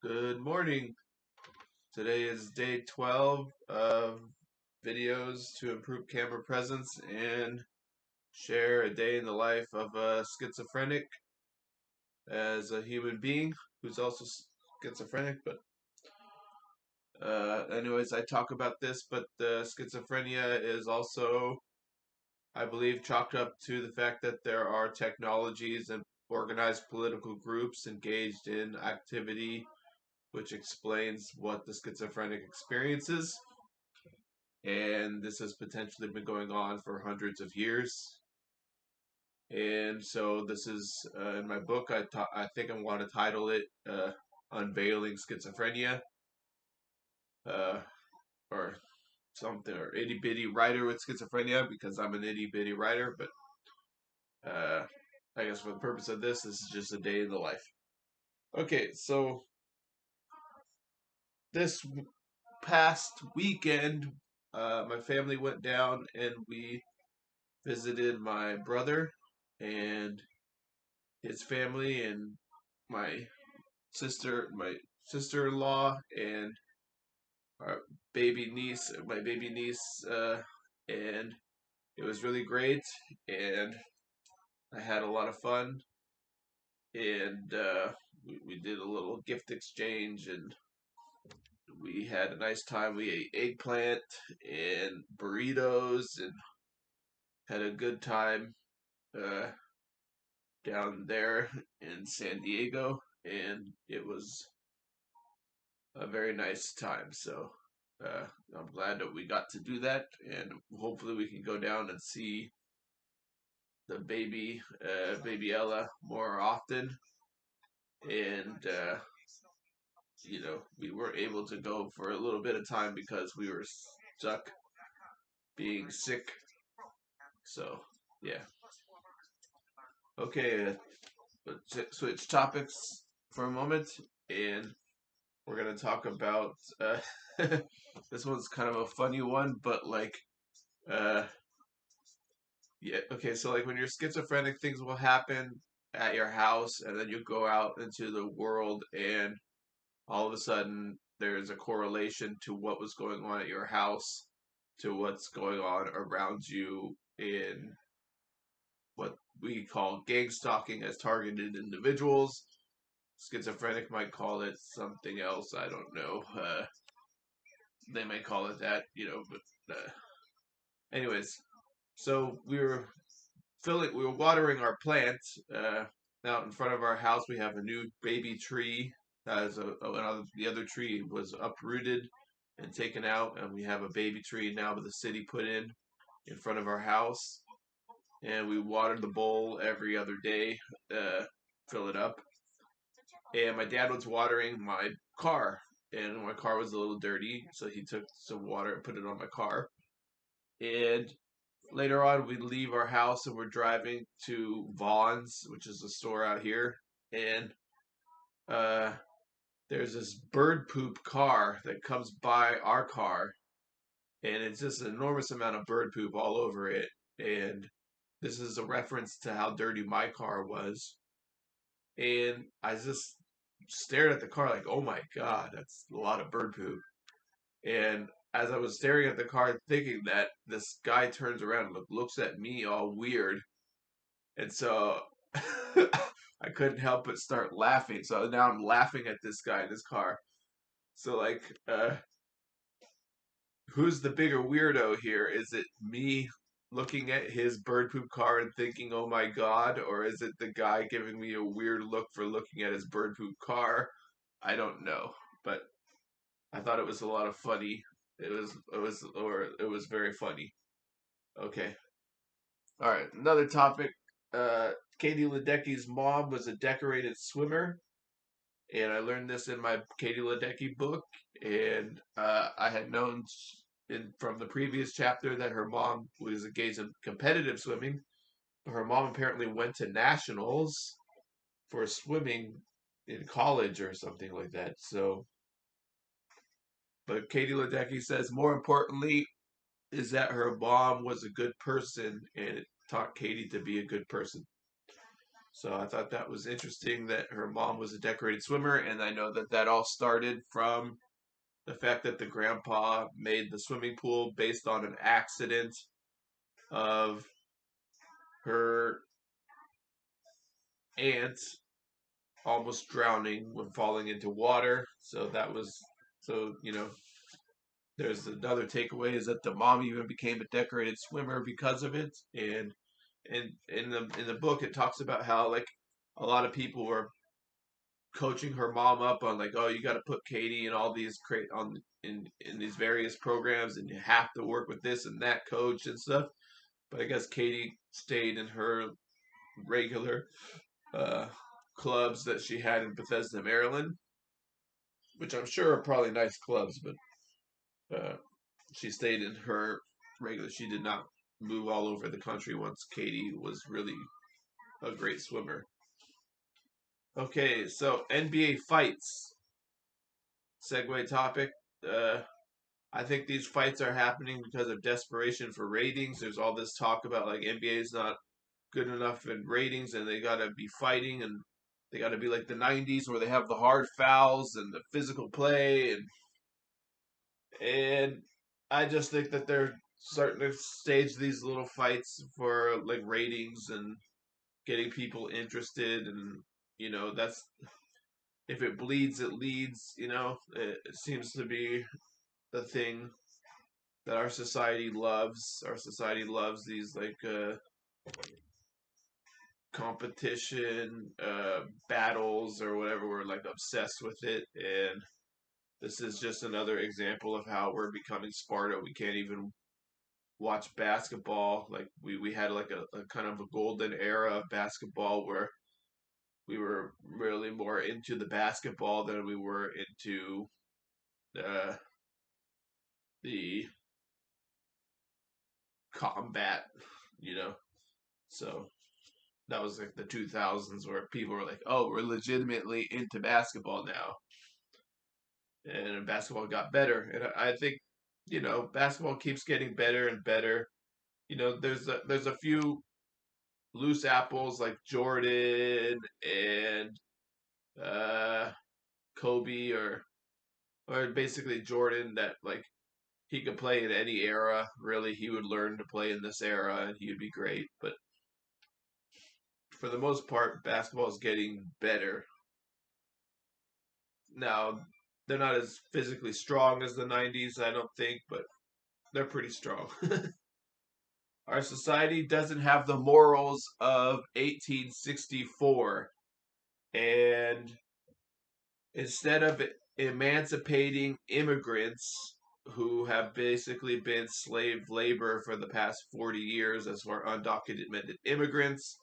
Good morning. Today is day 12 of videos to improve camera presence and share a day in the life of a schizophrenic as a human being who's also schizophrenic. But anyways, I talk about this, but the schizophrenia is also, I believe, chalked up to the fact that there are technologies and organized political groups engaged in activity which explains what the schizophrenic experience is. And this has potentially been going on for hundreds of years. And so this is in my book. I think I want to title it "Unveiling Schizophrenia," uh, or something, or "Itty Bitty Writer with Schizophrenia," because I'm an itty bitty writer. But uh, I guess for the purpose of this is just a day in the life. Okay, so this past weekend, my family went down and we visited my brother and his family and my my sister-in-law and our my baby niece, and it was really great, and I had a lot of fun, and we did a little gift exchange, and we had a nice time. We ate eggplant and burritos, and had a good time uh, down there in San Diego, and it was a very nice time. So I'm glad that we got to do that, and hopefully we can go down and see the baby Ella more often. And we weren't able to go for a little bit of time because we were stuck being sick. So yeah, okay. Let's switch topics for a moment, and we're gonna talk about this one's kind of a funny one, but like uh, yeah, okay, so like when you're schizophrenic, things will happen at your house, and then you go out into the world, and all of a sudden there's a correlation to what was going on at your house to what's going on around you in what we call gang stalking as targeted individuals. Schizophrenic might call it something else. I don't know. They might call it that, but anyways, so we were watering our plant out in front of our house. We have a new baby tree. The other tree was uprooted and taken out, and we have a baby tree now with the city put in front of our house. And we water the bowl every other day, fill it up. And my dad was watering my car, and my car was a little dirty, so he took some water and put it on my car. And later on, we leave our house and we're driving to Vaughn's, which is a store out here, and uh, there's this bird poop car that comes by our car, and it's just an enormous amount of bird poop all over it. And this is a reference to how dirty my car was. And I just stared at the car like, oh my God, that's a lot of bird poop. And as I was staring at the car thinking that, this guy turns around and looks at me all weird. And so I couldn't help but start laughing. So now I'm laughing at this guy in his car. So like, who's the bigger weirdo here? Is it me looking at his bird poop car and thinking, "Oh my God," or is it the guy giving me a weird look for looking at his bird poop car? I don't know, but I thought it was a lot of funny. It was very funny. Okay, all right. Another topic. Katie Ledecky's mom was a decorated swimmer, and I learned this in my Katie Ledecky book. And I had known from the previous chapter that her mom was engaged in competitive swimming. Her mom apparently went to nationals for swimming in college or something like that. So, but Katie Ledecky says more importantly is that her mom was a good person and it taught Katie to be a good person. So I thought that was interesting that her mom was a decorated swimmer, and I know that that all started from the fact that the grandpa made the swimming pool based on an accident of her aunt almost drowning when falling into water. So that was so there's another takeaway is that the mom even became a decorated swimmer because of it. And in the book it talks about how like a lot of people were coaching her mom up on like, oh, you got to put Katie in all these in these various programs, and you have to work with this and that coach and stuff. But I guess Katie stayed in her regular uh, clubs that she had in Bethesda, Maryland, which I'm sure are probably nice clubs, but she stayed in her regular. She did not move all over the country once Katie was really a great swimmer. Okay, so NBA fights. Segue topic. Uh, I think these fights are happening because of desperation for ratings. There's all this talk about like NBA is not good enough in ratings and they gotta be fighting and they gotta be like the '90s where they have the hard fouls and the physical play and I just think that they're starting to stage these little fights for like ratings and getting people interested and that's if it bleeds it leads. It seems to be the thing that our society loves. Our society loves these like competition battles or whatever. We're like obsessed with it, and this is just another example of how we're becoming Sparta. We can't even watch basketball. Like we had like a kind of a golden era of basketball where we were really more into the basketball than we were into uh, the combat. You know, so that was like the 2000s where people were like, "Oh, we're legitimately into basketball now," and basketball got better. And I think basketball keeps getting better and better. There's a few loose apples like Jordan and uh, Kobe or basically Jordan that like he could play in any era. Really, he would learn to play in this era and he would be great. But for the most part, basketball is getting better. Now, they're not as physically strong as the '90s, I don't think, but they're pretty strong. Our society doesn't have the morals of 1864. And instead of emancipating immigrants who have basically been slave labor for the past 40 years as were undocumented immigrants,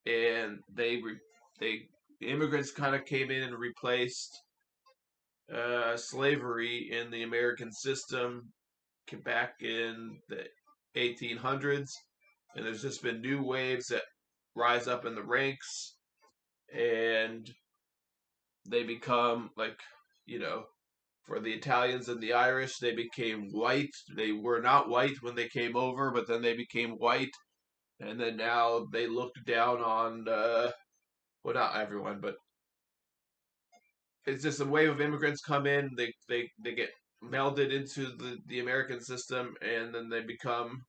and they immigrants kind of came in and replaced slavery in the American system back in the 1800s, and there's just been new waves that rise up in the ranks, and they become like, you know, for the Italians and the Irish, they became white. They were not white when they came over, but then they became white, and then now they look down on, well, not everyone, but it's just a wave of immigrants come in. They get melded into the American system, and then they become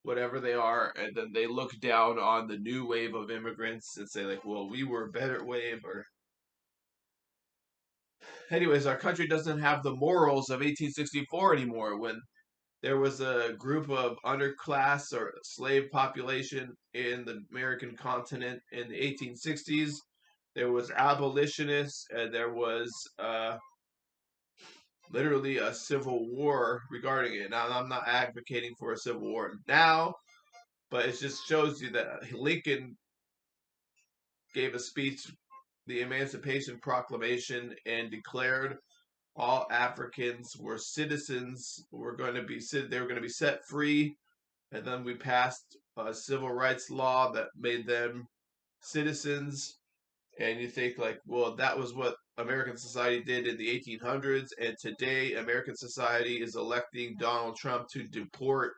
whatever they are, and then they look down on the new wave of immigrants and say like, well, we were a better wave, or anyways, our country doesn't have the morals of 1864 anymore when there was a group of underclass or slave population in the American continent in the 1860s. There was abolitionists, and there was literally a civil war regarding it. Now, I'm not advocating for a civil war now, but it just shows you that Lincoln gave a speech, the Emancipation Proclamation, and declared all Africans were citizens. Were going to be they were going to be set free, and then we passed a civil rights law that made them citizens. And you think like, well, that was what American society did in the 1800s, and today American society is electing Donald Trump to deport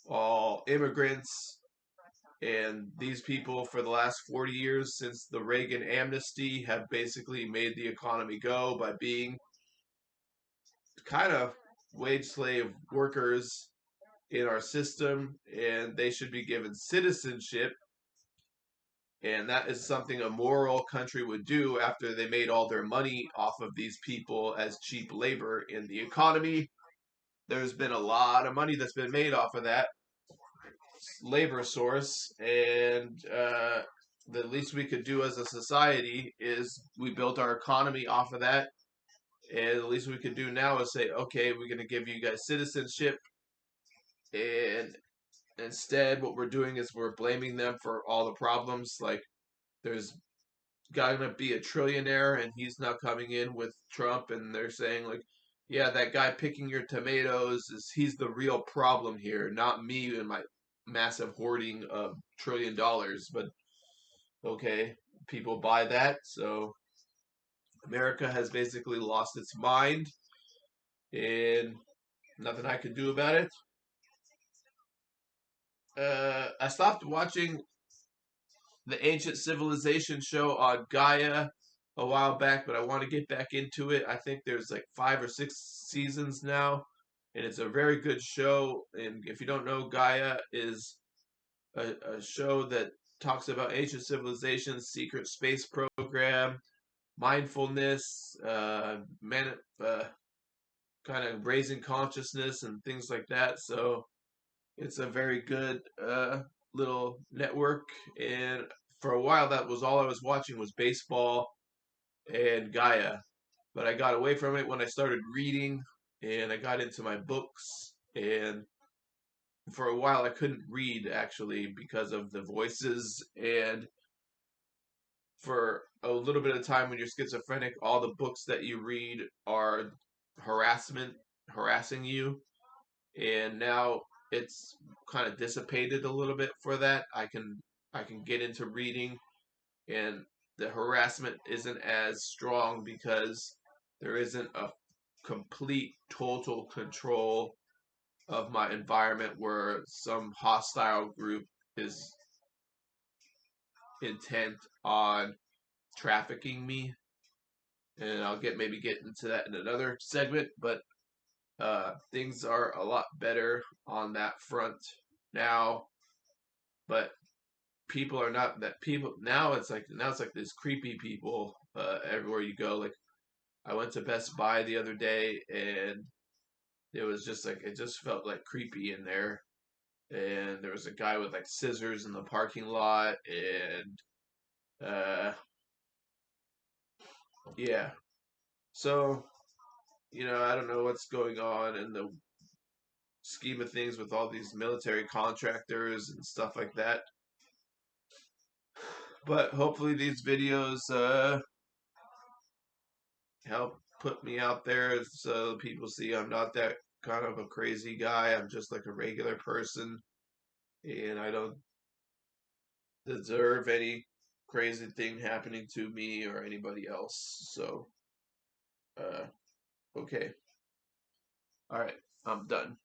all immigrants And these people, for the last 40 years since the Reagan amnesty, have basically made the economy go by being kind of wage slave workers in our system, and they should be given citizenship. And that is something a moral country would do after they made all their money off of these people as cheap labor in the economy. There's been a lot of money that's been made off of that labor source, and the least we could do as a society is we built our economy off of that. And the least we could do now is say, okay, we're going to give you guys citizenship. And instead, what we're doing is we're blaming them for all the problems. Like, there's gonna be a trillionaire, and he's now coming in with Trump, and they're saying, like, yeah, that guy picking your tomatoes he's the real problem here, not me and my massive hoarding of $1 trillion. But okay, people buy that, so America has basically lost its mind, and nothing I could do about it. I stopped watching the Ancient Civilization show on Gaia a while back, but I want to get back into it. I think there's like 5 or 6 seasons now, and it's a very good show. And if you don't know, Gaia is a show that talks about ancient civilizations, secret space program, mindfulness, kind of raising consciousness and things like that. So it's a very good little network, and for a while that was all I was watching was baseball and Gaia. But I got away from it when I started reading, and I got into my books, and for a while I couldn't read actually because of the voices, and for a little bit of time when you're schizophrenic, all the books that you read are harassing you, and now it's kind of dissipated a little bit for that. I can get into reading, and the harassment isn't as strong because there isn't a complete total control of my environment where some hostile group is intent on trafficking me. And I'll maybe get into that in another segment, but things are a lot better on that front now. But people are not that people now. It's like these creepy people everywhere you go. Like, I went to Best Buy the other day, and it was just like it just felt like creepy in there. And there was a guy with like scissors in the parking lot, and yeah. So I don't know what's going on in the scheme of things with all these military contractors and stuff like that. But hopefully these videos help put me out there so people see I'm not that kind of a crazy guy. I'm just like a regular person, and I don't deserve any crazy thing happening to me or anybody else. So, okay. All right. I'm done.